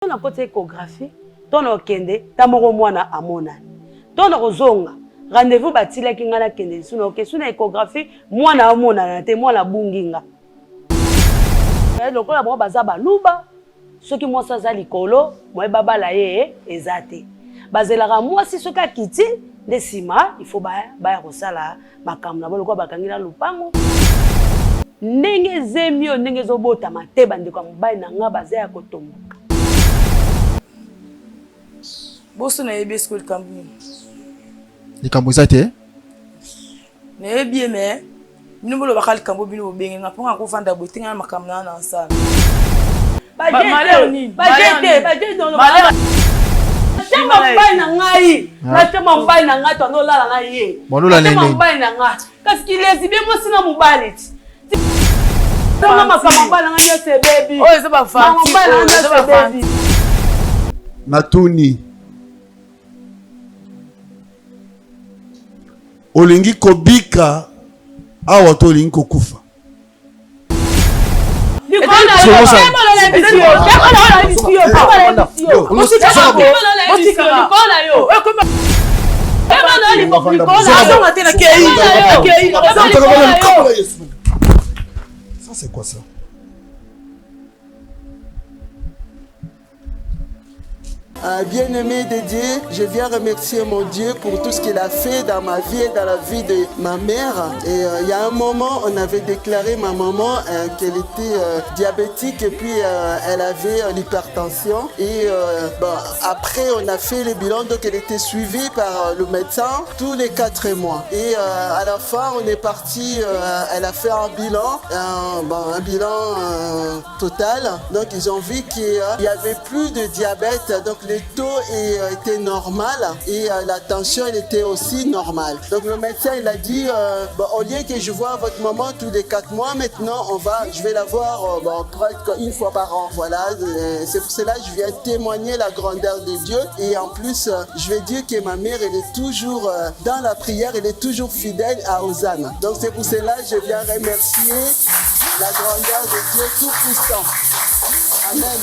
On a côté échographie, ton okende, tamoko mwana amona. Ton ozonga, rendez-vous batila ki ngana kende, suna ok, suna échographie, mwana amona na te mwana bunginga. Lokola mo baza baluba, soki mwasi aza likolo, moye baba la ye ezate. Bazelaka mwasi soki akiti, nde sima, il faut ba kosala makambo na bo lokola bakangila lupango. Ndenge zemio ndenge zobota mateba ndeko mobali na nga baza ya kotomboka. Bosso na yebi school kambu. Likambo ezate? Na yebi me. Minu bolo bakali kambu bino obenge ngaponga ko vanda botinga na makambo na nsala. Bajete no. Chama mbai na ngai. Na chama mbai na ngai to no la ngai ye. Chama mbai na ngai. Kasi kilezi be mo sina mobali. Tama makambo mbai na ngai se baby. Oh, eza ba fanti. Eza ba fanti. Matuni. Olingi kobika awa to olingi kokufa. Ça c'est quoi ça? Bien-aimé de Dieu, je viens remercier mon Dieu pour tout ce qu'il a fait dans ma vie et dans la vie de ma mère. Et il y a un moment, on avait déclaré ma maman qu'elle était diabétique et puis elle avait l'hypertension. Et après, on a fait le bilan, donc elle était suivie par le médecin tous les 4 mois. Et à la fin, on est parti, elle a fait un bilan, un bilan total. Donc ils ont vu qu'il n'y avait plus de diabète. Donc le taux était normal et la tension elle était aussi normale. Donc le médecin il a dit au lieu que je vois votre maman tous les 4 mois, maintenant je vais la voir presque une fois par an. Voilà, c'est pour cela que je viens témoigner la grandeur de Dieu et en plus je vais dire que ma mère elle est toujours dans la prière, elle est toujours fidèle à Hosanna. Donc c'est pour cela que je viens remercier la grandeur de Dieu tout-puissant. Amen.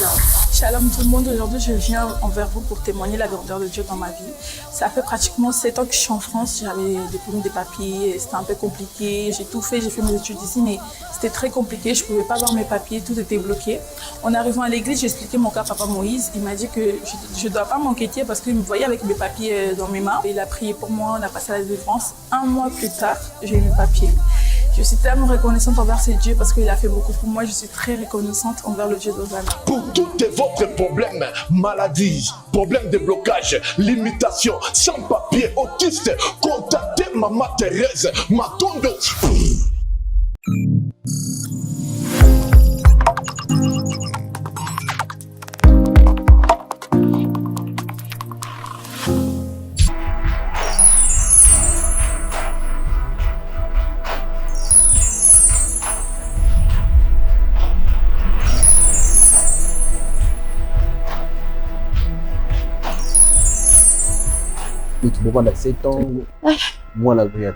Shalom tout le monde, aujourd'hui je viens envers vous pour témoigner la grandeur de Dieu dans ma vie. Ça fait pratiquement 7 ans que je suis en France, j'avais des problèmes de papiers, c'était un peu compliqué, j'ai tout fait, j'ai fait mes études ici mais c'était très compliqué, je ne pouvais pas avoir mes papiers, tout était bloqué. En arrivant à l'église, j'ai expliqué mon cas à Papa Moïse, il m'a dit que je ne dois pas m'inquiéter parce qu'il me voyait avec mes papiers dans mes mains. Il a prié pour moi, on a passé à la délivrance. 1 mois plus tard, j'ai eu mes papiers. Je suis tellement reconnaissante envers ce Dieu parce qu'il a fait beaucoup pour moi. Je suis très reconnaissante envers le Dieu d'Hosanna. Pour tous votre problèmes, maladies, problèmes de blocage, limitation, sans papier, autiste, contactez Maman Thérèse Matondo. Pendant 7 ans, moi la vie.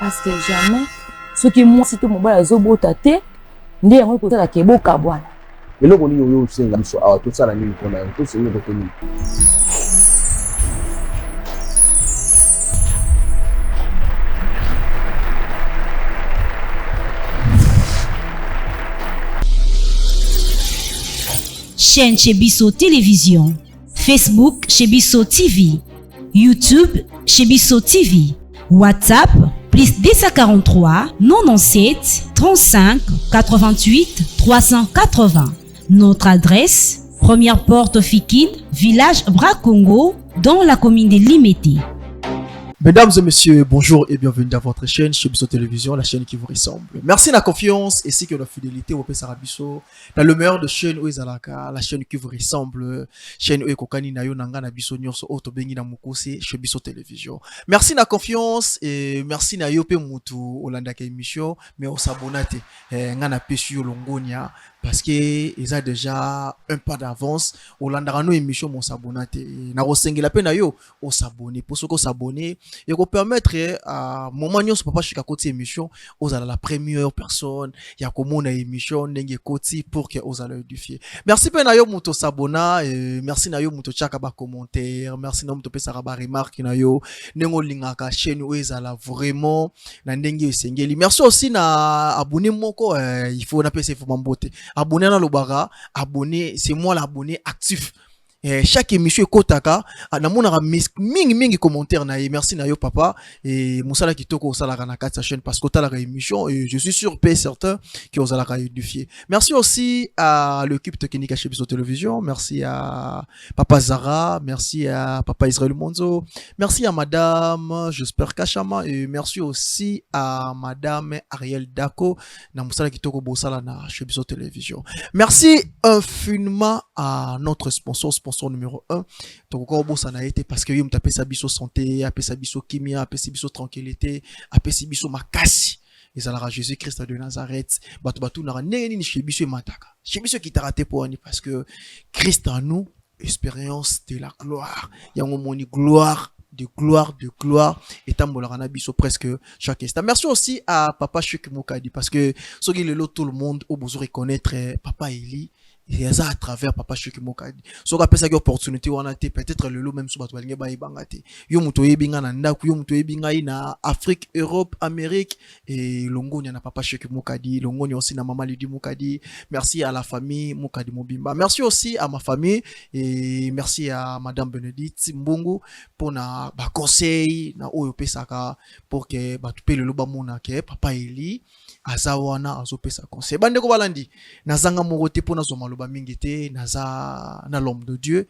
Parce que jamais, ce qui moi si tout mon bas zobo tate, ndé yango ko tala kebo kabwana. Et là on y yo senga biso awa tout ça la nini kona tout c'est une retenue. Chaîne chez Bisso Télévision, Facebook chez Bisso TV, YouTube chez Bisso TV, WhatsApp plus 243 97 35 88 380. Notre adresse, première porte Fikine, village Bracongo, dans la commune de Limete. Mesdames et messieurs, bonjour et bienvenue dans votre chaîne chez Bisso Télévision, la chaîne qui vous ressemble. Merci de la confiance et si que la fidélité au Sarabiso, dans le meilleur de chaîne où Zalaka, la chaîne qui vous ressemble, chaîne où Kokani Nayo Nanga Nabiso Nyorso Oto Bengi Namukose chez Bisso Télévision. Merci de la confiance et merci na Yope Mutu Olanda ka émission mais on s'abonnate ngana pesu Longonia parce que ils ont déjà un pas d'avance au landarano émission mon s'abonner na rosengela pe na yo au s'abonner pour ce qu'on s'abonner et qu'on permettre à moment nyos papa chika côté émission aux à la première personne ya comment na émission ndenge côté pour que aux allez édifier merci pe na yo muto s'abonna merci na yo muto chaka ba commentaire merci na muto pe sa ba remarque na yo nengo lingaka chaîne aux à la vraiment na ndenge sengeli merci aussi na abonné moko il faut na pc faut mambote abonné na lobara abonné c'est moi l'abonné actif chaque émission kotaka na mona mingi commentaire na merci na yo papa et musala kitoko osala na kati chaîne parce que la émission et je suis sûr et certain que vous allez édifier merci aussi à l'équipe technique chez Biso Télévision merci à papa Zara merci à papa Israël Monzo merci à madame j'espère Kachama et merci aussi à madame Ariel Dako na musala kitoko bosala na chez Biso Télévision merci infiniment à notre sponsor numéro 1 donc ça n'a été parce que yom tapé sa biso santé apé sa biso kimia apé sa biso tranquillité apé sa biso makasi et ça la Jésus Christ de Nazareth batu na neni chez biso mataka chez biso qui t'a raté pour ani parce que Christ en nous expérience de la gloire yango moni gloire de gloire et tambola biso presque chaque instant merci aussi à papa Chuk Mokadi parce que ce qui est le tout le monde au besoin reconnaître papa Eli et ça à travers papa Chuk Mokadi so ka pesa opportunité wana te peut-être le lot même so bato balinga ba ibangate yo muto yebinga na ndaku yo muto yebinga na Afrique Europe Amérique et longonya na papa Chuk Mokadi longonya aussi na mama Lidi Mokadi merci à la famille Mokadi Mobimba merci aussi à ma famille et merci à madame Bénédicte Mbungu pour na ba conseil na oyo pesaka pour que ba tupe le loba mona ke papa Eli azawana azopesa conseil bande ko balandi nazanga morote pona zo maloba mingite naza na l'homme de Dieu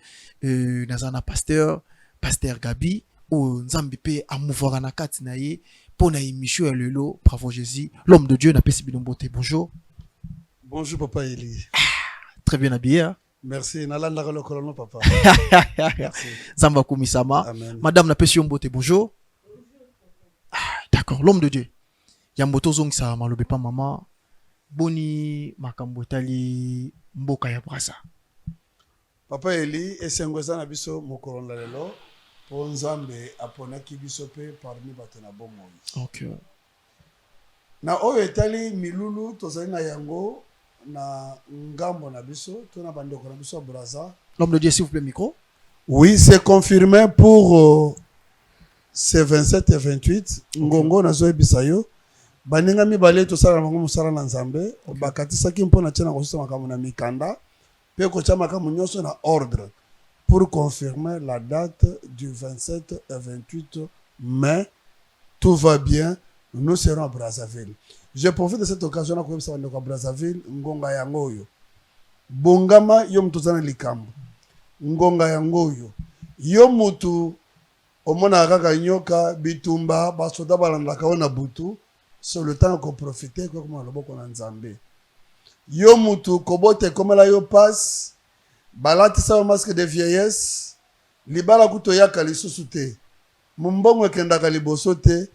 naza na pasteur Gabi ou nzambi pe amouvoir na kati na ye pona émission lelo bravo Jésus l'homme de Dieu na pesi binombote bonjour papa Eli très bien habillé hein? Merci nalanda le colonel papa merci Zamba Kumisama madame na pesi yombote bonjour d'accord l'homme de Dieu Yamboto zong sa malobe pa mama boni makambo tali mboka ya brasa papa Eli esengoza na biso mokoronda lelo po nzambe aponaki biso pe parmi bato na bomoi okay na oyo etali milulu tozali na yango na ngambo na biso to na bandeko na biso brasa l'homme de Dieu s'il vous plaît micro oui c'est confirmé pour ces 27 et 28 ngongo nazo ebisayo baninga mibale tosala bango musala na nzambe bakatisaki mpona tina kosusa makambo na mikanda pe kotia makambo nyonso na ordre pour confirmer la date du 27 et 28 mai tout va bien nous serons à Brazzaville je profite de cette occasion pour koyebisa bandeko à Brazzaville ngonga yango oyo bongama yo mutu oza na likambo ngonga yango oyo yo mutu omona kaka nyoka bitumba basoda balandaka na butu sur le temps qu'on profite comme le boko na nzambe yo mutu kobote comme la yo passe balati sa masque de vieillesse libala kuto yaka lisusu te mumbongo ekendaka liboso te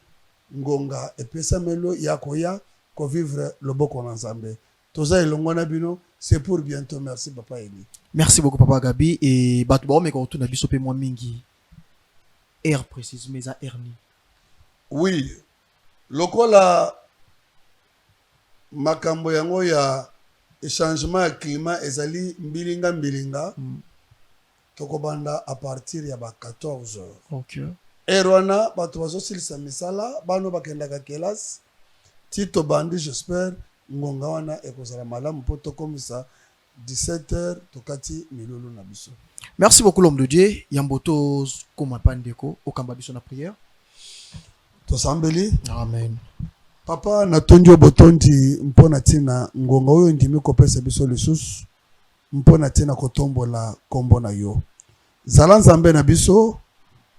ngonga epesa melo ya koya ko vivre le boko na nzambe toza elongo na bino c'est pour bientôt merci papa Eli merci beaucoup papa Gabi et batu ba omeka otuna biso pe moi mingi air précise mais à erni oui lokola makambo yango ya changement ya climat ezali mbilinga tokobanda à partir ya ba 14 heures okay erwana bato bazosilisa misala bano bakendaka kelasi tito bandi j'espère ngonga wana ekozala malamu po tokomisa 17 heures tokati milulu na biso merci beaucoup l'homme de Dieu yamboto koma pandeko okamba biso na prière tosambeli amen papa natondi botondi mpona tina ngonga oyo ndimi kopesa biso lisusu mpona tina kotombola kombo na yo zala nzambe na biso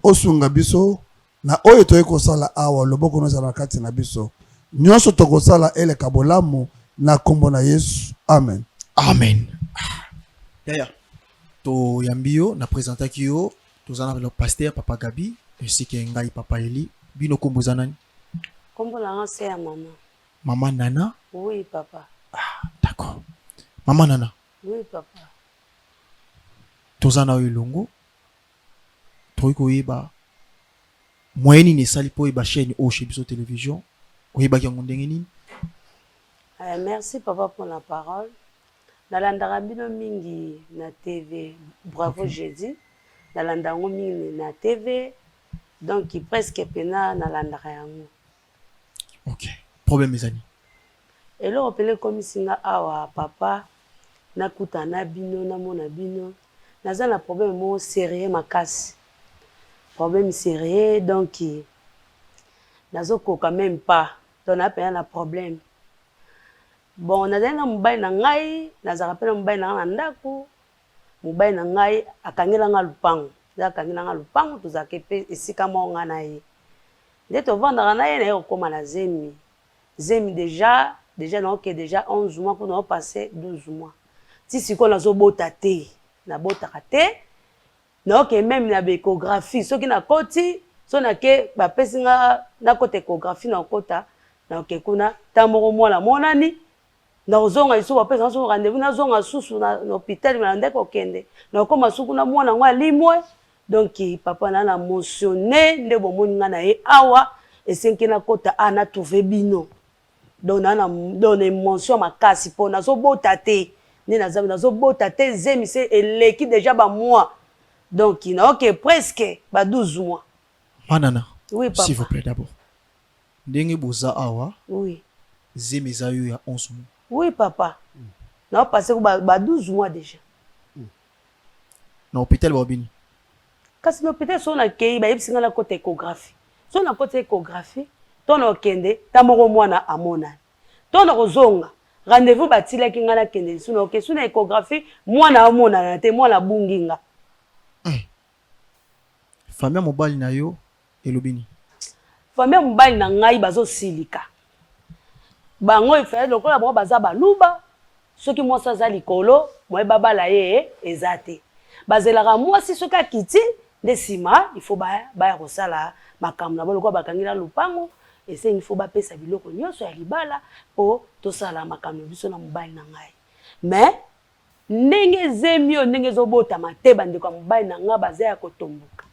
osunga biso na oyo toye kosala awa loboko nozala kati na biso nyonso tokosala eleka bolamu na kombo na Yesu amen amen d'ailleurs to yambio na présentaki yo tozana le pasteur papa Gabi ainsi que ngai papa Eli bino kombo zanani kombo na c'est ya maman maman Nana oui papa d'accord Maman Nana. Oui, papa. Tozana Elongo. Toiko Eba. Moyeni ne sali po Eba chaîne au chez Biso Télévision. Oeba Kyangondengeni. Merci, papa, pour la parole. Nalandaka bino mingi na TV. Bravo, Jésus. Nalandango mingi na TV. Donc, presque pena nalandaka yango. Ok. Problème, mes amis. Et là, on peut comme si awa papa nakuta na bino na mona bino. Naza na problème mo sérieux makasi. Problème sérieux donc nazo ko quand même pas. Donc na pe na problème. Bon, naza na mobile na ngai, naza rappela mobile na ndako. Mobile na ngai akangela nga lupango. Za akangela nga lupango tuzake pe esika mo nga na ye. Ndeto vanda na ye na yo koma na zemi. Zemi déjà non que déjà 11 mois qu'on a passé 12 mois. Si c'est qu'on a zo bota te, na bota te, non que même na échographie, ce qui na koti, so na ke ba pesinga na côté échographie na kota, na ke kuna tamoro mo la monani, na ozonga iso ba pesa so rendez-vous na zonga susu na hôpital na ndeko kende. Na koma suku na mwana ngwa limwe, donc papa na mentionné nde bomoni nga na e awa et senki na kota ana trouvé bino. Donc na donne mention makasi po nazo botate ni nazo botate zemi c'est l'équipe déjà ba mois donc il n'a que presque ba 12 mois. Manana. Oui papa. S'il vous plaît d'abord. Ndenge boza awa. Oui. Zemi za yo ya 11 mois. Oui papa. Na passé ba 12 mois déjà. Na hôpital Bobini. Kasi na hôpital so na kei ba yebsinga na côté échographie. So na côté échographie tono kende tamoko mwana amona tono kozonga rendez-vous batila kinga na kende suno ke suna échographie mwana amona na te mwana bunginga famille mobile na yo elobini famille mobile na ngai bazo silika bango ifele lokola bango baza baluba soki mwasi aza likolo moye babala ye ezate bazelaka mwasi soki akiti nde nsima il faut baya kosala makambo na bo lokola bakangila lupango ese il faut bapesa biloko nyonso ya libala po tosala makambo biso na mobali na ngai mais ndenge zemio ndenge ezobotama te bandeko ya mobali na ngai baza ya kotomboka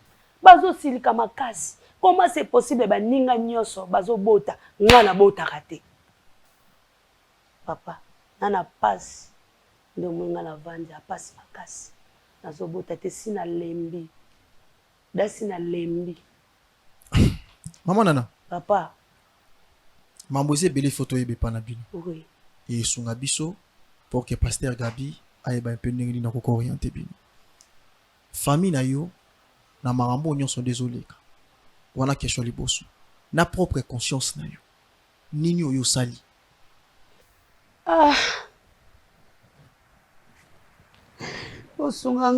bazosilika makasi comment c'est possible baninga nyonso bazobota ngai nabotaka te papa nana pasi nde omoi ngai navandi apasi makasi nazobota te sina lembi dasi na lembi maman Nana papa mamboze bele photo yebe pana bino oui et sunga biso pour que pasteur Gabi aye ba peu ndenge na ko orienter bino famille na yo na marambo nyonso désolé wana question liboso na propre conscience na yo nini oyo sali bosunga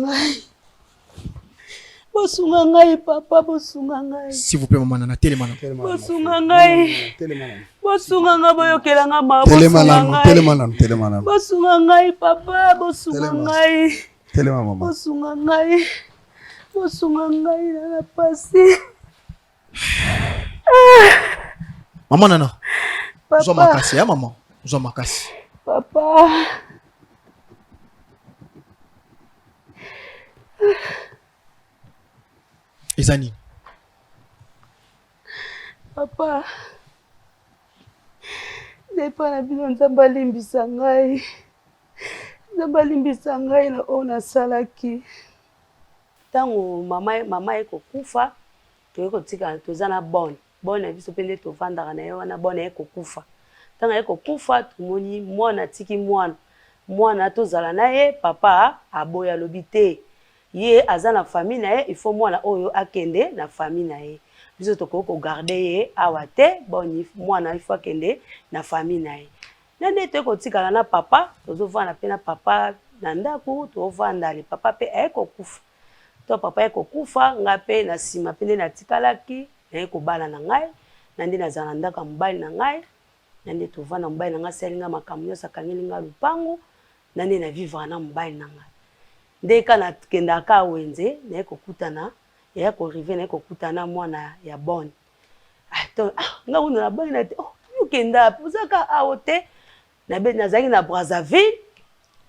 ngai papa bosunga ngai s'il vous plaît maman Nana telemana bosunga ngai bosunga ngai boyokela ngai ma bosunga ngai papa bosunga ngai bosunga ngai na pasi maman Nana papa zo makasi ya maman zo makasi papa ezani papa depa na bino nzambe alimbisa ngai na oyo nasalaki ntango mama ekokufa toye kotika toza na bone na biso mpe nde tovandaka na ye wana bone ekokufa ntango ekokufa tomoni mwana atiki mwana tozala na ye papa aboya alobi te ye aza na famille na ye il faut mwana oyo akende na famille na ye biso tokoki kogarde ye awa te boni mwana il faut akende na famille na ye na nde toye kotikala na papa tozovanda mpe na papa na ndako tovandali papa mpe ayekokufa to papa ayekokufa nga mpe na nsima mpe nde natikalaki naye kobala na ngai na nde nazala na ndako ya mobali na ngai na nde tovanda mobali na ngai asalinga makambo nyonso akangeli nga lupango na nde na vivre na mobali na ngai nde ka nakendaka wenze naye kokutana yaya korive naye kokutana mwana ya bone nga kuna na bone na te yokenda ozaka awo te nazalaki na Brazzaville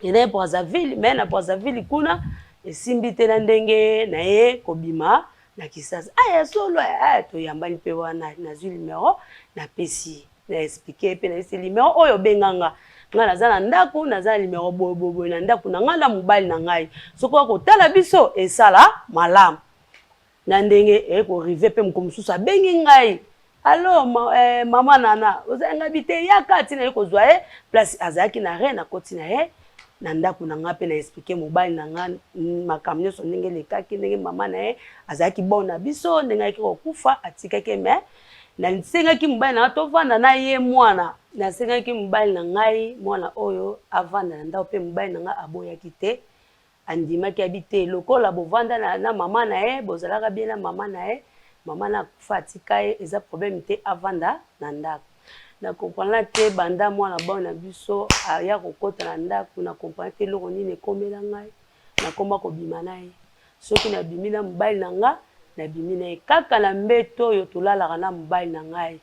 ena Brazzaville mais na Brazzaville kuna esimbi te na ndenge na ye kobima na Kisasa aya solo aya toyambani pe wana nazwi numéro na pesi na expliquer pe na ese numéro oyo benganga nga naza na ndako naza numéro bobo na ndako na nga na mobile na ngai soko kotala biso esala malamu na ndenge ko rive pe mkomususu abengi ngai allo mama nana ozanga bite yakati na ko zwa place azaki na re na koti na ye na ndako na nga pe na expliquer mobile na nga makamnyo so ndenge lekaki ndenge mama na ye azaki bona biso ndenge yaki kokufa atikaki me na nsengaki mobile na tovanda na ye mwana na sengaki mobile na ngai mwana oyo avanda na ndako pe mobile na nga aboyaki te andimaki abite lokola bovanda na mama na ye bozalaka bien na mama na ye mama na kufa atika ye eza problème te avanda na ndako na comprendre te banda mwana bona biso aya kokota na ndako na comprendre te loko nini ekomela ngai na komba kobima na ye soki na bimi na mobile na nga na bimi na ye kaka na mbeto oyo tolalaka na mobile na ngai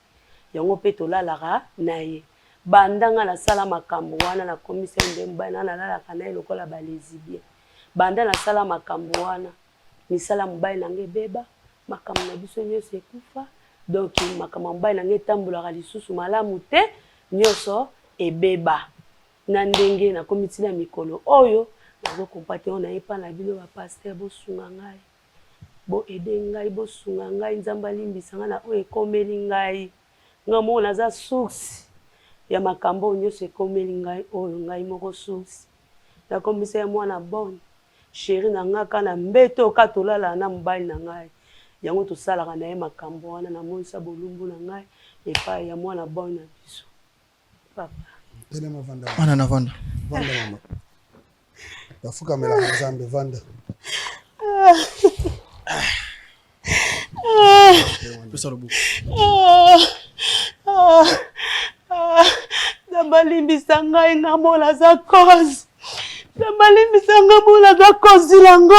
yango pe tolalaka na ye banda nga nasala makambo wana na komisa nde mobile na nalalaka na ye lokola balesibien banda nasala makambo wana misala mobile na nga ebeba makambo na biso nyonso ekufa donc makambo mobile na nga etambolaka lisusu malamu te nyonso ebeba na ndenge na komiti na mikolo oyo nazokompate oyo nayepa na bino bapaster bosunga ngai bo ede ngai bosunga ngai nzambe alimbisa ngai na oyo ekomeli ngai nga moko naza source ya makambo oyo nyonso ekomeli ngai oyo ngai moko source nakomisa ya mwana bone chéri na nga ka na mbeto ka tolala na mobile na ngai yango tosalaka na ye makambo wana namonisa bolumbu na ngai epai ya mwana bone na biso papa wana na vanda vanda mama bafukamela nzambe vanda pesa lobuku nabalimbisa ngai nga mona za cause nabalimbisa nga mona za cause lango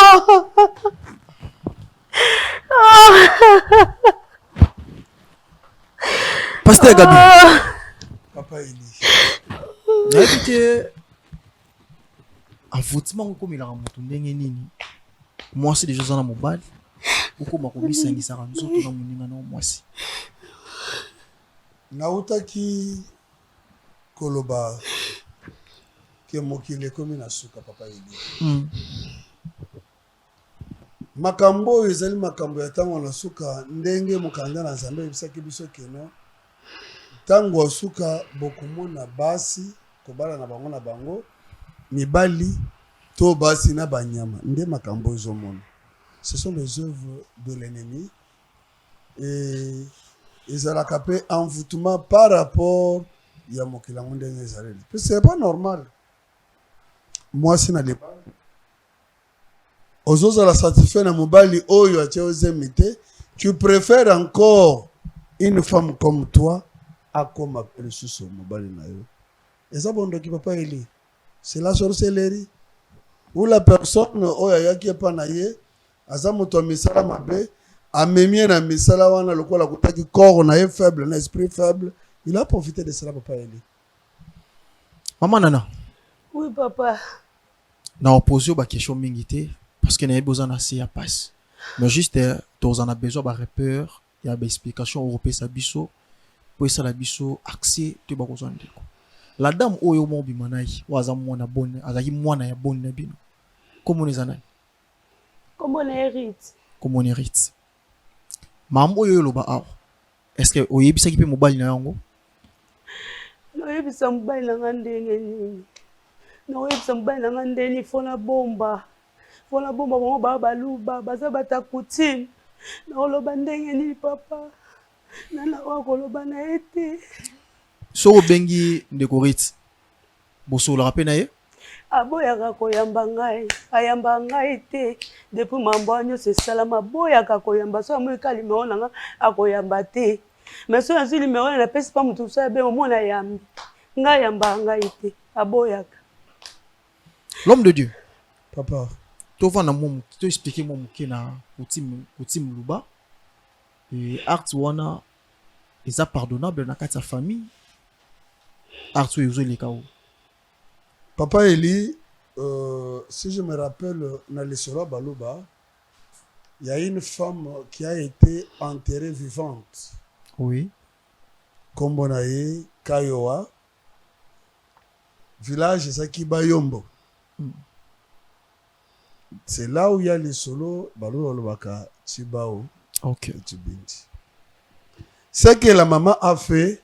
Pasteur Gabi papa Eli nayebi te envoûtement okomelaka moto ndenge nini mwasi deja oza na mobali okoma komisangisaka nzoto na moninga na mwasi nautaki koloba ke mokili ekomi na suka papa Eli makambo oyo ezali makambo ya ntango na suka ndenge mokanda na nzambe ayebisaki biso keno ntango ya suka bokomona basi kobala na bango na bango mibali to basi na banyama nde makambo ezomona ce sont les œuvres de l'ennemi et ezalaka mpe envoûtement par rapport ya mokili yango ndenge ezaleli mpe c'est pas normal mwasi na libala ozozala satisfait na mobali oyo atia ozemi te tu préfères encore une femme comme toi akoma lisusu mobali na yo eza bondoki papa Eli c'est la sorcellerie ou la personne oyo ayaki epa na ye aza moto ya misala mabe amemie na misala wana lokola kutaki corps na ye faible na esprit faible il a profité de cela papa Eli maman Nana oui papa na opposé ba question mingi te parce que nayebi oza na se ya passe mais juste toza na besoin ba repère ya ba explication européenne biso po esala biso accès te bakozwa ndeko la dame oyo mobima na ye waza mwana bonne azaki mwana ya bonne na bino comment eza nani comment on hérite comment on hérite mam oyo loba awa est-ce que oyebisaki pe mobali na yango noyebisa mobali na nga ndenge nini noyebisa mobali na nga ndeni fona bomba bango baluba baza bata coutume naoloba ndenge nini papa nana wakoloba na ye te so obengi ndeko rite bosolaka mpe na ye aboyaka koyamba ngai ayamba ngai te depuis mambo nyonso esalama aboyaka koyamba so amoyika limero na nga akoyamba te mais so nazwi limero napesi mpa motu so abe omona yambi ngai ayamba ngai te aboyaka l'homme de Dieu papa tovanda mo to expliquer mo moke na coutume luba et acte wana eza pardonnable na kati ya famille acte oyo ezoleka o papa Eli si je me rappelle, dans le Sora Balouba, il y a une femme qui a été enterrée vivante. Oui. Kombonaye, Kayoa, village Saki Bayombo. C'est là où il y a les solos, Balouba, Chibao, Ok. Chibinti. Ce que la maman a fait,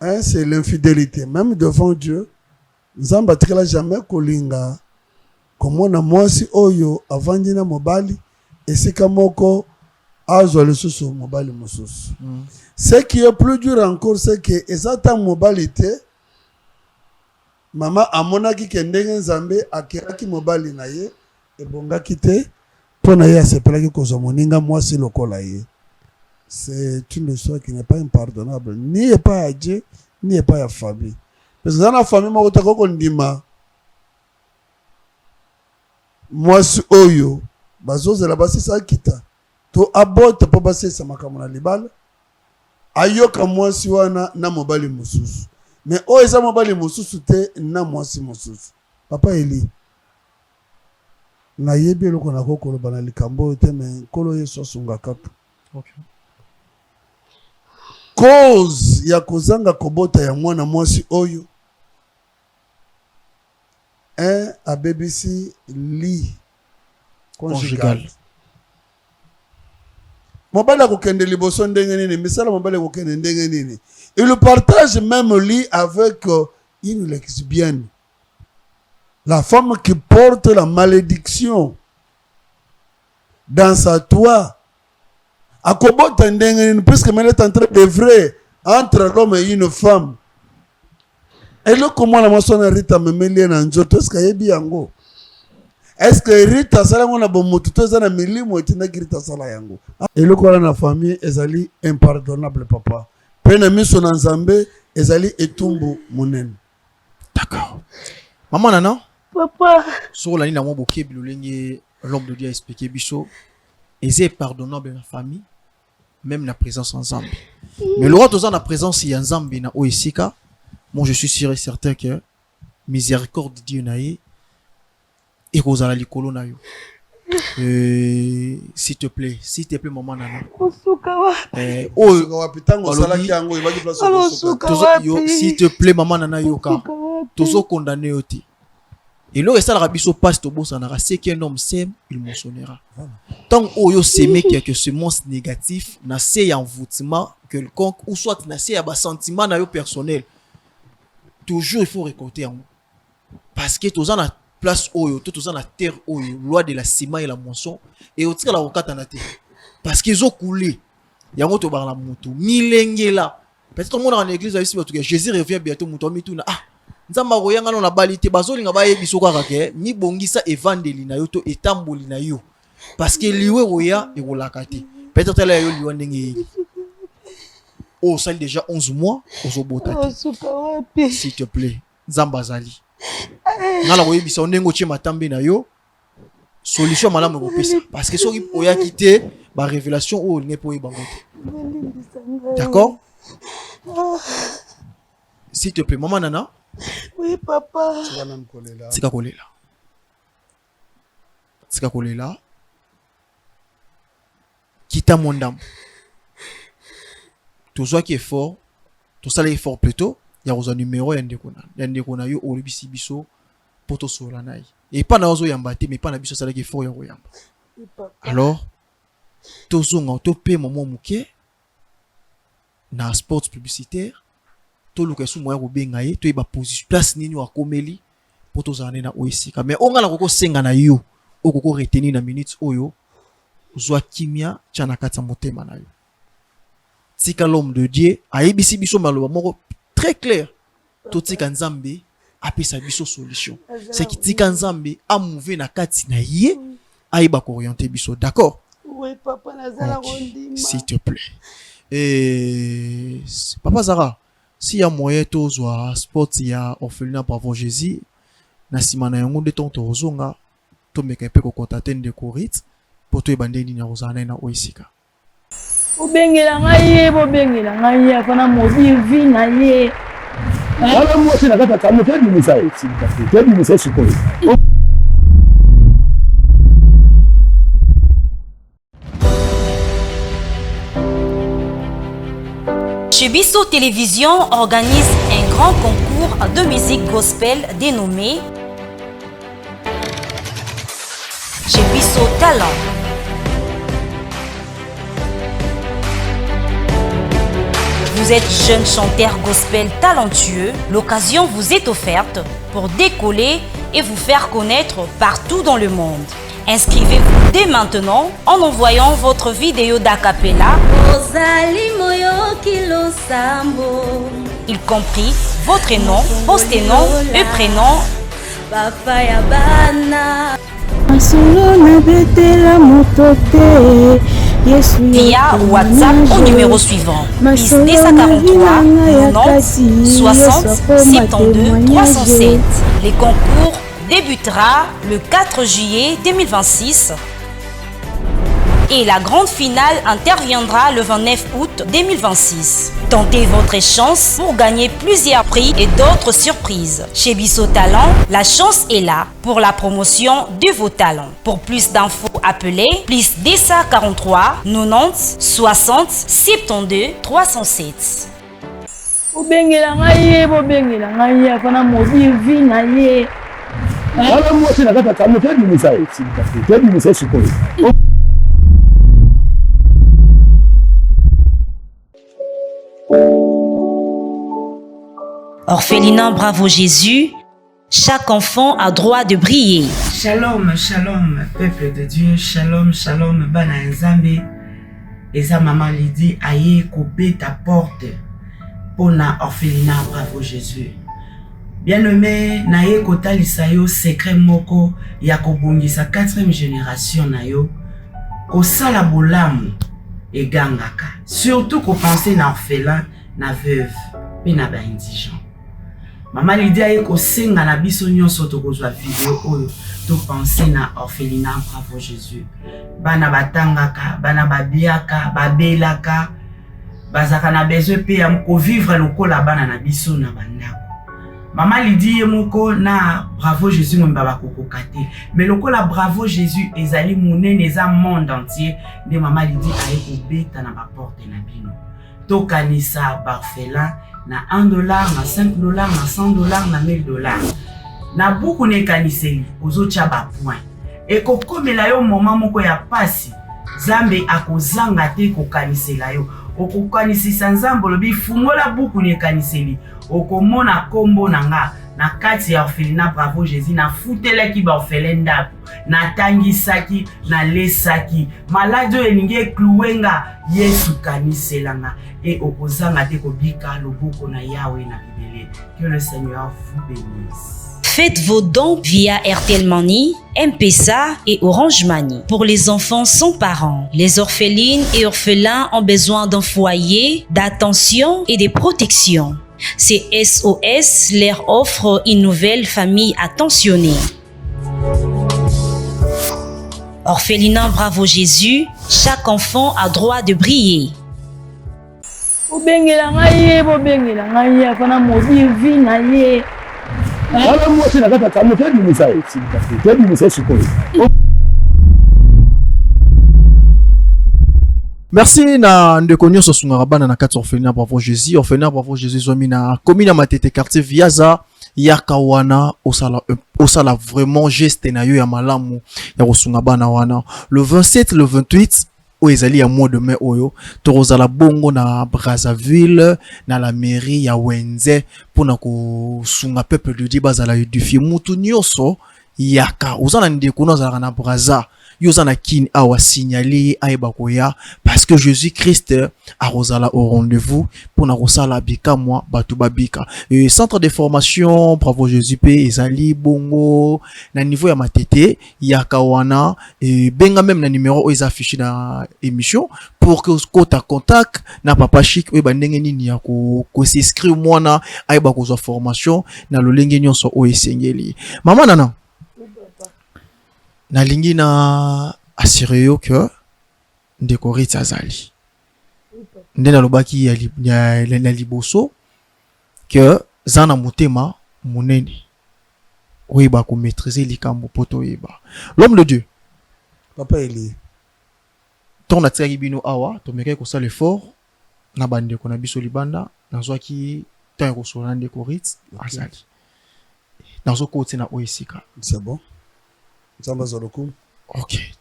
hein, c'est l'infidélité. Même devant Dieu, Nzamba tikala jamais kolinga. Komona mwasi oyo avandina mobali esika moko azwa lisusu mobali mususu. Ce qui est plus dur encore, c'est que ezata mobali te mama amonaki ke ndenge Nzambe akiraki mobali na ye ebongaki te pona ye asepelaki kozwa moninga mwasi lokola ye. C'est une histoire qui n'est pas impardonnable, ni pas à Dieu, ni pas à la famille. Parce que dans la famille, moi, si oyo, bazo de la base, ça kita. To abote po base sa makamona libala. Ayoka moi si wana na mobali mususu. Mais o eza mobali mususu te na moi si mususu. Papa Eli. Na yebi loko na kokolo bana likambo te mais kolo yeso sunga kaka. Okay. Cause ya kozanga kobota ya mwana mwasi oyo a BBC li conjugal. Mobala kokende liboso ndenge nini, misala mobala kokende ndenge nini. Il le partage même lui avec une lesbienne. La femme qui porte la malédiction dans sa toit. Akobota ndenge nini, puisque elle est en train d'œuvrer entre l'homme et une femme. Et là, comment la moisson Rita me met en nzoto, est-ce qu'il y a bien yango? Est-ce que Rita sala ngona bomoto toza na milimo etina Rita sala yango? Et là, quoi la famille ezali impardonnable papa. Pena miso na Nzambe ezali etumbu monene. D'accord. Maman Nana? Papa. Sur la ligne à mon bouquet, l'homme de Dieu a expliqué biso. Et c'est pardonnable dans la famille, même la présence ensemble. Mais le roi de la présence il y a ensemble na oisika. Moi je suis sûr et certain que miséricorde de Dieu naïe et Rosala likolo na yo. S'il te plaît maman Nana. S'il te plaît maman Nana yoka. Tozo condamné oti. Et là, ça la biso passe au boss en c'est qu'un homme sème, il mentionnera. Tant oyo s'aimer quelque semence négatif, na c'est envoûtement quelconque ou soit na c'est un sentiment na yo personnel. Toujours il faut récolter en haut. Parce que tous en la place oyo, tous en la terre oyo, loi de la ciment et la moisson et au tir la rocate na terre. Parce qu'ils ont coulé. Yango to bar la moto, milengela. Peut-être monde en église ici parce que Jésus revient bientôt moto mituna. Ah Nzamba royanga na balité bazolinga ba yebiso kwa kake mi bongisa evangeli na yo to etamboli na yo parce que liwe roya e rolakate peut-être là yo liwa ndenge oh ça déjà 11 mois ozobota s'il te plaît Nzamba zali ngala royebisa ondengo che matambe na yo solution malamu kopesa parce que soki oya quitter ba révélation o linge po ebango. D'accord? S'il te plaît maman Nana. Oui, papa. Tika kolela. Kita mondam. Tout ça qui est fort, tout ça est fort plutôt. Il y a un numéro yandeko na yo olibisi biso poto solanai. Et pas na ozo yambate mais pas na biso ça qui est fort ya royamba. Alors tozonga topé maman muke na sport publicitaire. To luka su moya kobenga ye to eba position place nini wa komeli poto zane na oisika mais onga la koko senga na yo okoko retenir na minutes oyo zwa kimia chana kata motema na yo tika l'homme de Dieu ayebisi biso maloba moko très clair to tika Nzambe apesa biso solution c'est qui tika Nzambe a mouver na kati na ye ayeba ko orienter biso. D'accord? Oui papa nazala rondima s'il te plaît. Et papa Zara si y a moyen tozwa sport ya orphelinat par Jésus na simana yango de ton tozonga to meka pe ko contacter de Corit pour to ebande ni na rozana na oisika obengela ngai afana mobivi na ye Wala mwasi na kata kama tedi misai. Tedi misai sikoyo. Chez Bisso Télévision organise un grand concours de musique gospel dénommé Chez Bisso Talent. Vous êtes jeune chanteur gospel talentueux, l'occasion vous est offerte pour décoller et vous faire connaître partout dans le monde. Inscrivez-vous dès maintenant en envoyant votre vidéo d'acapella, y compris votre nom, post-nom et prénom. Via WhatsApp au numéro suivant plus 243 90 60 72 307. Les concours débutera le 4 juillet 2026 et la grande finale interviendra le 29 août 2026. Tentez votre chance pour gagner plusieurs prix et d'autres surprises. Chez Bisso Talent, la chance est là pour la promotion de vos talents. Pour plus d'infos, appelez plus 243 90 60 72 307. Wala mwasi na kata kama tedi misai. Tedi misai sikoyo. Orphelinat Bravo Jésus, chaque enfant a droit de briller. Shalom, shalom, peuple de Dieu, shalom, shalom, bana nzambe. Eza maman Lydie aye kobe ta porte pour na Orphelinat Bravo Jésus. Bien-aimé, naye kotalisa yo secret moko ya kobongisa 4e génération na yo kosala bolamu egangaka. Surtout ko penser na orphelin, na veuve, pe na ba indigent. Maman Lydie aye kosenga na biso nyonso tokozwa video oyo to penser na Orphelinat Bravo Jésus. Bana batangaka, bana babiaka, babelaka, bazaka na besoin pe ya ko vivre lokola bana na biso na bandako. Maman Lydie moko na Bravo Jésus mbaba kokokate. Mais lokola Bravo Jésus ezali monene eza monde entier de Maman Lydie aye kobeta na ba porte na bino. Tokanisa barfelin na $1, na $5, na $100, na $1000. Na buku ne kaniseli ozotia ba point. E kokomela yo moment moko ya pasi. Zambe akozanga te kokanisela yo. Okokanisisa nzambo lobi fungola buku ne kaniseli. Okomona kombo nanga na kati ya Orphelinat Bravo Jésus na futelaki ba orphelin ndako na tangisaki na lesaki malade elingi kluwenga Yesu kaniselanga et okozanga te kobika loboko na Yahweh na bibele. Que le Seigneur vous bénisse. Faites vos dons via RTL Money, M-Pesa et Orange Money. Pour les enfants sans parents, les orphelines et orphelins ont besoin d'un foyer, d'attention et de protection. C'est SOS leur offre une nouvelle famille attentionnée. Orphelinat Bravo Jésus, chaque enfant a droit de briller. Wala mwasi na kata kama tedi misai. Tedi misai sikoyo. Merci na ndeko nyonso sungaka bana na kati Orphelinat Bravo Jésus. Orphelinat Bravo Jésus zomi na commune ya Matete quartier Viaza yaka wana osala vraiment geste na yo ya malamu ya kosunga bana wana. Le 27 le 28 o ezali ya mois de mai oyo tozala bongo na Brazzaville na la mairie ya Wenze pona kosunga peuple de Dieu bazala édifier mutu nyonso yaka ozana ndeko nozala na Brazza yozana kin awa signaler ayeba koya parce que Jésus-Christ a rozala au rendez-vous pour na kosala bika moi batu babika et centre de formation Bravo Jésus pe ezali bongo na niveau ya Matete yaka wana et benga même na numéro is affiché dans émission pour que kota contact na papa chic e bandenge nini ya ko s'inscrire mwana ayeba kozwa formation na lolenge nyonso o esengeli mama nana nalingi na assurer yo que ndeko Ritz azali nde nalobaki ya liboso que zana motema monene oyeba ko maîtriser likambo poto yeba. L'homme de Dieu Papa Eli ton atsaki bino awa to meke ko sala effort na bande ko na biso libanda nazwaki tan ko so nande ko rit azali nazo ko tina oisika. C'est bon. Nzamba zolokum. OK.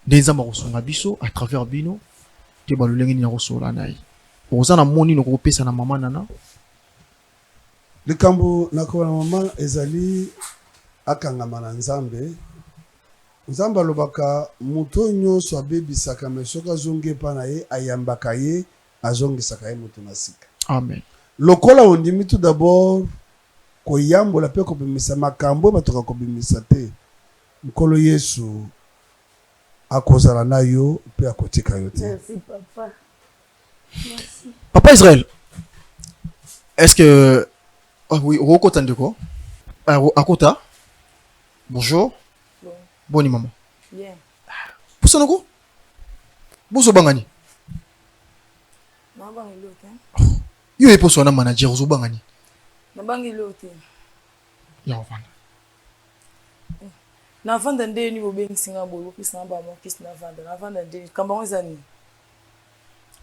Nzamba ko so na biso à travers bino te ba lolenge ni ko so la nai. Ozana moni no ko pesa na mama nana. Likambo nakona mama ezali akangama na Nzambe. Nzamba lobaka muto nyonso abebisaka mesoka zonge pa na ye ayambaka ye azongisaka ye muto nasika. Amen. Lokola ondimi tout d'abord koyambola pe kobimisa makambo batoka kobimisa te. Nkolo Yesu akozala na yo pe akotika yo te. Merci papa. Merci. Papa Israël. Est-ce que oui, Rokota ndeko? Akota. Bonjour. Boni maman. Bien. Poussa noko? Bozo bangani. Na bangi lote. Yo e poso na manager zo bangani. Na bangi lote. Ya vanda. Na vanda nde ni bobengi singa bolo pisa na ba mo kisi na vanda. Na vanda nde kamba ngozani.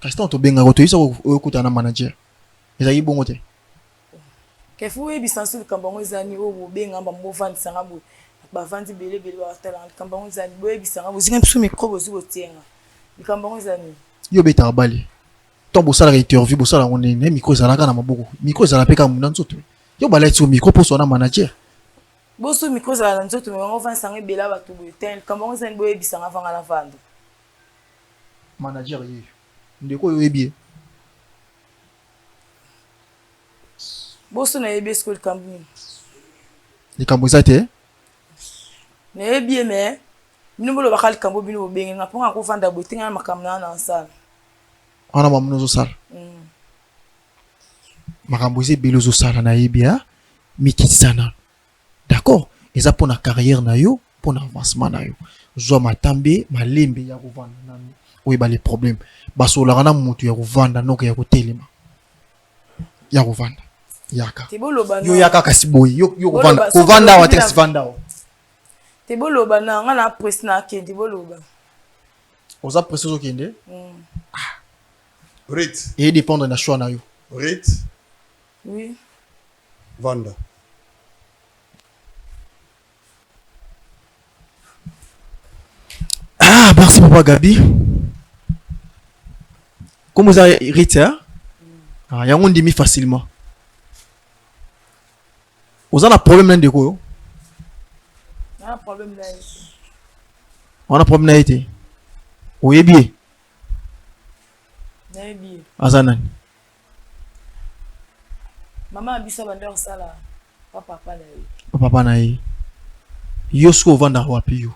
Kastan to benga ko to isa okuta na manager. Eza yibongo te. Kefu we bisansu kamba ngozani o bobenga mba mo vanda sanga bo. Ba vandi bele ba tala kamba ngozani bo ebisanga bo zinga biso micro bo zibo tienga. Kamba ngozani. Yo beta bali. To bo sala interview bo sala ngone ne micro zalaka na maboko. Micro zala peka muna nzoto. Yo bala ti micro poso na manager. Bo so micro zala nzoto me ngo vanda sanga bela ba to bo ten kamba ngozani bo ebisanga vanga na vanda. Manager ye. Ndeko yo ebie. Bo so na ebe school kambu. Likambo zate. Ne bien mais nous le bakal kambo bino bengi na ponga ko vanda botinga makamna na nsala. Ana mamuno zo sala. Makambo ze belo zo sala na yebia mikitsana. D'accord? Eza pona carrière na yo, pona avancement na yo. Zo matambe, malembe ya kovanda nanu. Oyeba les problèmes. Basola kana mutu ya kovanda noka ya kotelema. Ya kovanda. Yaka. Yo yaka kasiboyi, yo kovanda. Kovanda wa teka sivanda wa. Te boloba na nga na presse na kendi boloba. Oza presse zo kende? Rit. Et dépendre na choix na yo. Rit. Oui. Vanda. Ah, merci papa Gabi. Comment ça Rit hein? Ah, ya ngondi mi facilement. Oza na problème ndeko yo. On a problème là. On a problème là été. Oyebi. Naebi. Azanan. Maman abisa bandeur sala. Papa na ye. Papa na ye. Yosko vanda wapi yo.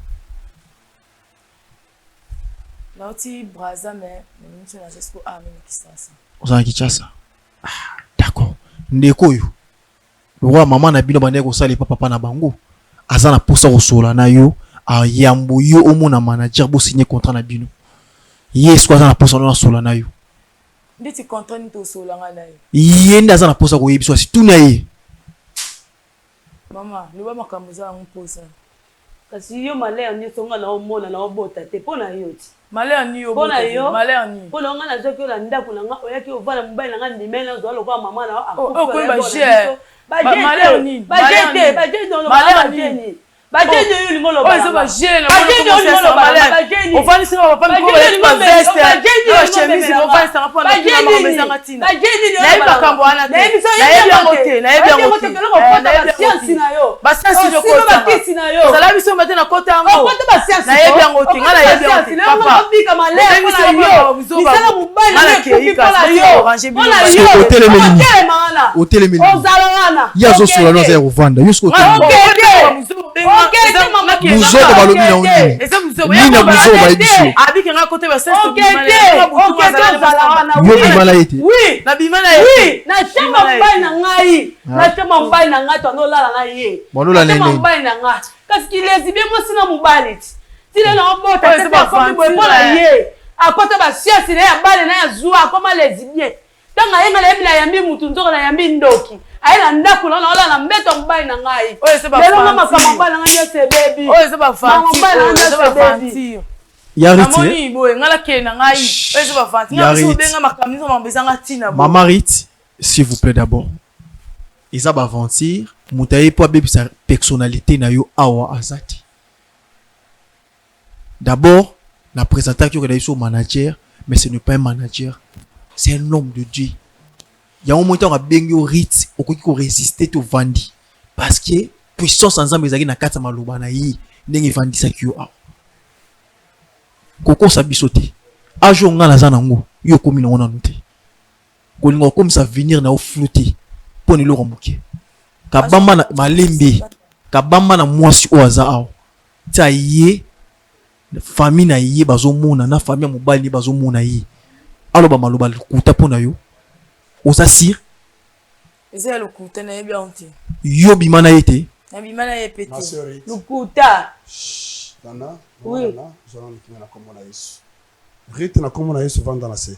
Na oti braza mais nous na jusqu'au amen kisasa. Ozana kichasa. Ah, d'accord. Ndeko yo. Roi maman na bino bandeko sala papa na bango. Azana posa osola na yo a yambo yo omona manager bo signer contrat na bino. Yes kwa azana posa na sola na yo. Ndeti contrat ni to sola nga na yo. Yenda azana posa ko yebiswa si tuna ye. Mama, ni ba makambo za ngoposa. Kasi yo malaya ni songa na omona na obota te pona yo ti. Malaya ni yo pona yo. Malaya ni. Pona nga na zaki la ndako na nga oyaki ovala mobile na nga ndimela zo lokwa mama na akufa. Oh ko ba je. Malaya ni. Bajete, bajete no malaya ni. Bajete yo lingolo ba. Oh so ba je na. Bajete yo lingolo ba. Bajete. O vani singa papa ko ba veste. Yo chemise o vani singa papa na kila mama bezanga tina. Bajete yo. Na iba kambo ana te. Na iba ngote, na iba ngote. Na iba science na yo. Ba science yo ko ta. Sala biso mate na kota ngo. Kota ba science. Na iba ngote, ngala iba ngote. Papa. Bika malaya pona yo. Bisala mobile na ko pona yo. Hôtel Emeli. Hôtel Emeli. Ozalana. Yazo sola no za kovanda. Yosko Muzo ko balobi na oni. Nina muzo ba ebiso. Abiki nga kote ba sense bimala ete. Oui, na bimala ete. Oui, na chama mbai na ngai. Na chama mbai na ngai to no lala ngai ye. Monola nene. Na mbai na ngai. Kasi kilezi be mo sina mobali. Tile na obota te ba famille boy pona ye. Akota ba siasi na ya bale na ya zuwa koma lezi bien. Tanga yenga le bila yambi mutu nzoko na yambi ndoki. aye na ndako na ola na mbeto mobali na ngai lelo nga makambo mobali na ngai nyonso ebebi oyo eza bafantir namoni boye ngala kee na ngai oyo eza bafantir nga biso obenga makambo nyonso mambo ezanga ntina boye Maman Rit, s'il vous plaît d'abord eza baventure moto aye po abebisa personnalité na yo awa azati d'abord na présentaki oyo biso manager mais ce n'est pas un manager c'est un homme de Dieu. Il y a un moment où on a bien eu Rit, on peut résister au vandi parce que puissance ensemble ezaki na kata maloba na yi ndenge vandi sa kio a. Koko sabisote. Ajo nga na zanango, yo komi na ona noté. Kolinga comme ça venir na o flotter. Poni lo romuke. Kabamba na malembe, kabamba na mwasi o aza awo. Ta yé famille na yé bazomona na famille mobali bazomona yi. Alo ba maloba kuta pona yo. Osasir eza lokuta na yebi onti yo bimana yete na bimana ye peti lokuta Nana oui zona nikina komona Yesu Rit na komona Yesu vanda na se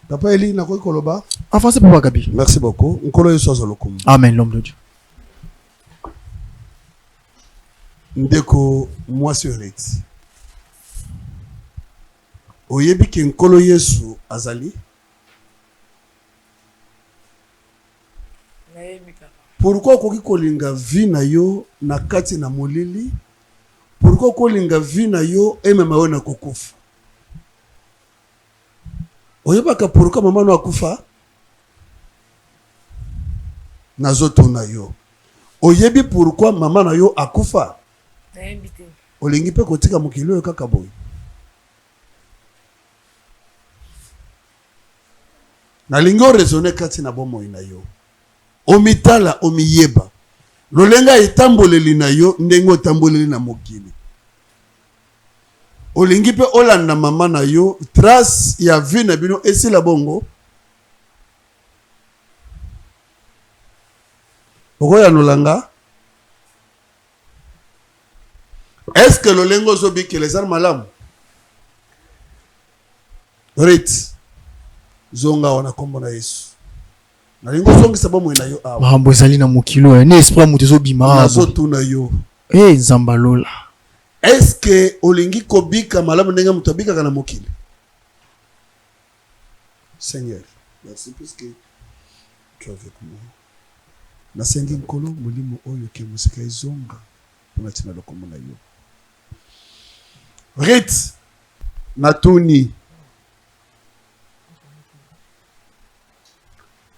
Papa Eli na koyi koloba avancez papa Gabi. Merci beaucoup nkolo Yesu azolokumu. Amen l'homme de Dieu. Ndeko mwasi Rit oyebi ke nkolo Yesu azali pourquoi okoki kolinga vi na yo na kati na molili pourquoi kolinga vi na yo emema yo na kokufa oyebaka pourquoi mama no akufa nazotuna yo oyebi pourquoi mama na yo akufa olingi pe kotika mokili oyo kaka boye nalingi oraisonner kati na bomoi na yo omitala omiyeba lolenga etamboleli na yo ndenge otamboleli na mokili olingi pe olanda mama na yo trace ya vie na bino esila bongo okoyanolanga est-ce que lolengo ozobikela eza malamu Rit zonga wana kombo na Yesu nalingo zongisa bomoi na yo awa mahambo ezali na mokilo ne esprit moto ezobima nazotuna yo nzamba lola est-ce que olingi kobika malamu ndenge moto abikaka na mokili Seigneur merci parce que tu es avec moi nasengi nkolo molimo oyo ke musika ezonga mpona tina lokombo na yo Rit natuni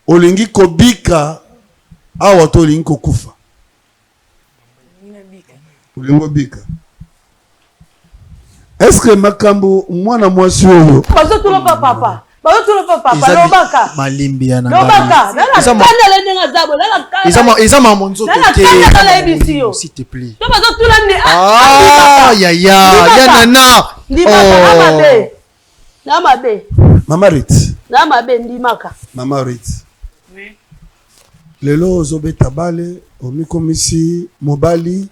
olingi kobika awa to olingi kokufa olingi kobika est-ce que makambo mwana mwasi oyo bazotuna pa papa lobaka malimbi ya lobaka nala nenga zabo eza mamo nzoto te s'il te plaît to bazotuna ni ya nana na mabe Mama Rit na mabe ndimaka Mama Rit lelo ozobeta bale omikomisi mobali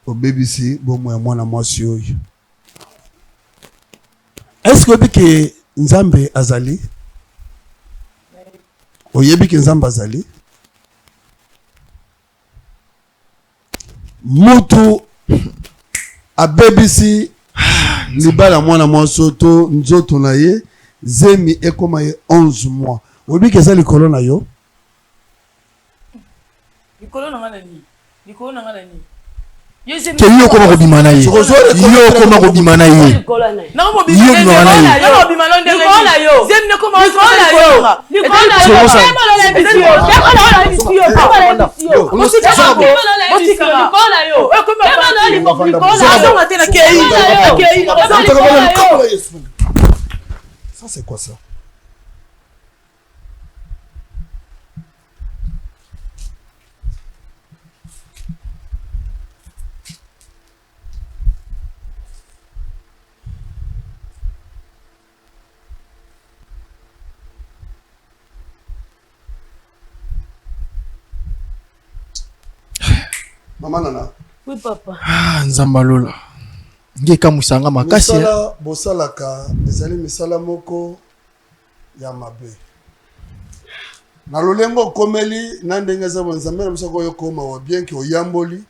obebisi bomo ya mwana mwasi oyo est-ce que oyebi ke Nzambe azali oyebi ke Nzambe azali mutu abebisi libala mwana mwasi to nzoto na ye zemi ekoma ye 11 mois oyebi ke eza likolo na yo likolo na ngana ni ke yo koma kobima na ye yo koma kobima na ye ça c'est quoi ça Maman Nana. Oui papa. Nzamba lola. Nge kamusanga makasi. Misala bosalaka ezali misala moko ya mabe na lolengo komeli na ndenge za bonzambe na musako yo koma wa bien ki oyamboli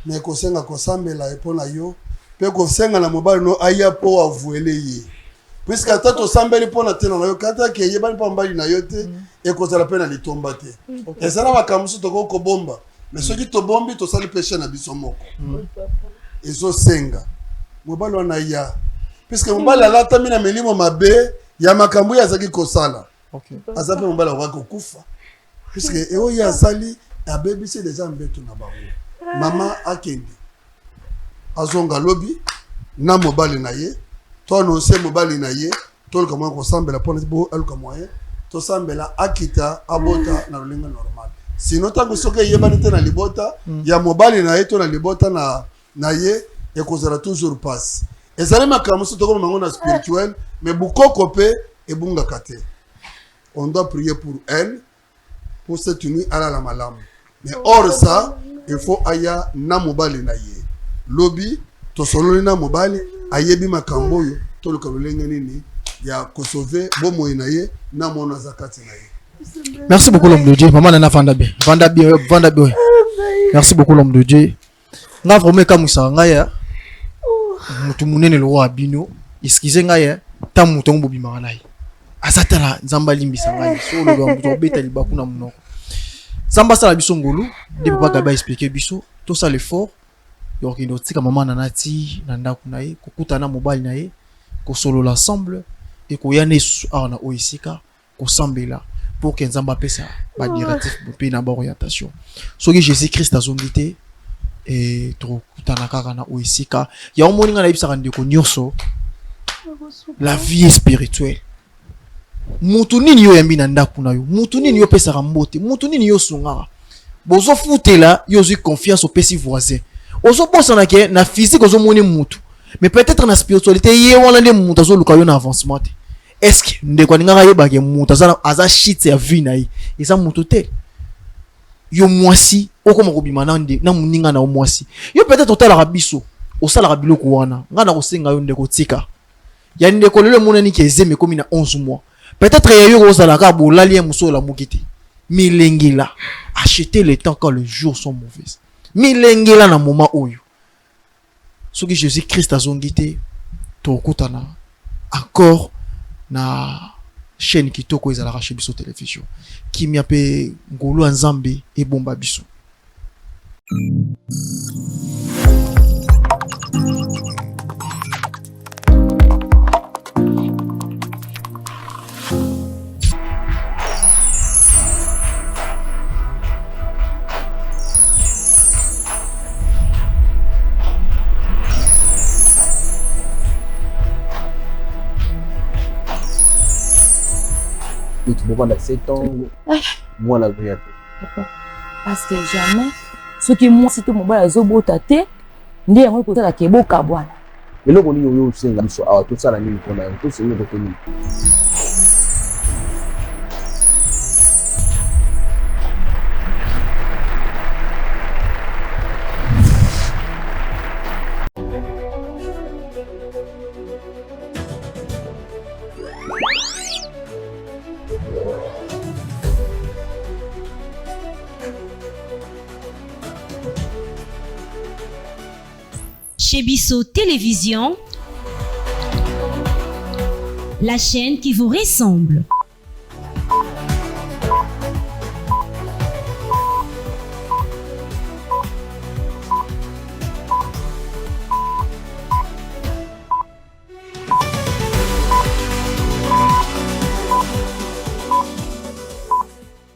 mais kosenga kosambela epona yo pe kosenga na mobali no aya po avuele ye puisque atato sambeli pona tena na yo kata ke yebani pa mbali na yo te e kozala pe na litomba te ezala makamusu toko ko bomba mais soki to bombi to sali péché na biso moko ezo senga mobali wana ya puisque mobali alata mina melimo mabe ya makambo ya zaki kosala azape mobali wa kokufa puisque eo ya sali abebisi déjà mbeto na bango mama akende azonga lobi na mobali na ye to annoncer mobali na ye to le comment kosambela pona bo aluka moyen to sambela akita abota na lolinga normal sinon tango soke yebani te na libota ya mobali na ye to na libota na ye e kozala toujours passe ezali makamusu to comme mango na spirituel mais bukoko pe ebunga kate on doit prier pour elle pour cette nuit à la malamu mais hors ça il faut aya na mobali na ye lobi to sololi na mobali ayebi makambo yo to le kalolenge nini ya ko sauver bomo na ye na mona zakati na ye. Merci beaucoup l'homme de Dieu. Maman nana vanda bien. Merci beaucoup l'homme de Dieu. Nga vraiment kamusa ngaya mutu munene lo wa bino excusez ngaya ta mutu ngbo bimaka nayi azatala nzamba limbisa ngai so lo ba beta libaku na munoko Zamba sala biso ngolu de papa gaba expliquer biso tout ça l'effort yo kindo tika mama nanati na ndaku na ye kokutana mobali na ye ko solo l'ensemble et ko yane ana oisika ko sambela pour que nzamba pesa ba directif pe na ba orientation soki Jésus Christ azongité et trop kutana kaka na oisika ya omoninga na ibisa ndeko nyoso la vie est spirituelle. Mutu nini yo yambi na ndaku na yo, mutu nini yo pesa rambote, mutu nini yo sungara. Bozo futela yo zui confiance au pesi voisin. Ozo bossa na ke na physique ozo moni mutu. Mais peut-être na spiritualité ye wana le mutu zo luka yo na avancement. Est-ce que ndeko ninga yeba ke mutu aza shit ya vie na yi. Eza mutu te. Yo mwasi okoma kobima na nde na muninga na mwasi. Yo peut-être otala rabiso, osala rabiloko wana. Nga na kosenga yo ndeko tika. Ya ndeko lelo monani ke ezeme komi na 11 mois. Peut-être qu'il y a eu Rosalaka pour l'allié Mousso la Moukiti. Milengila. Achetez le temps quand les jours sont mauvais. Milengila na moment où. Ce que Jésus-Christ a zongité, Tokutana. Encore na chaîne qui toko ils allaient biso télévision. Qui m'y a payé Ngolo Nzambe et Bomba Biso. Tu peux prendre 7 ans, moi la vie. Parce que jamais, ce qui moi, si tout mon bas, zobo tate, ndi yango ko tala ke boka bwana. Mais là, on y yo senga biso awa tout ça la nini kona, tout c'est yo ko ni. Chez Bisso Télévision, la chaîne qui vous ressemble.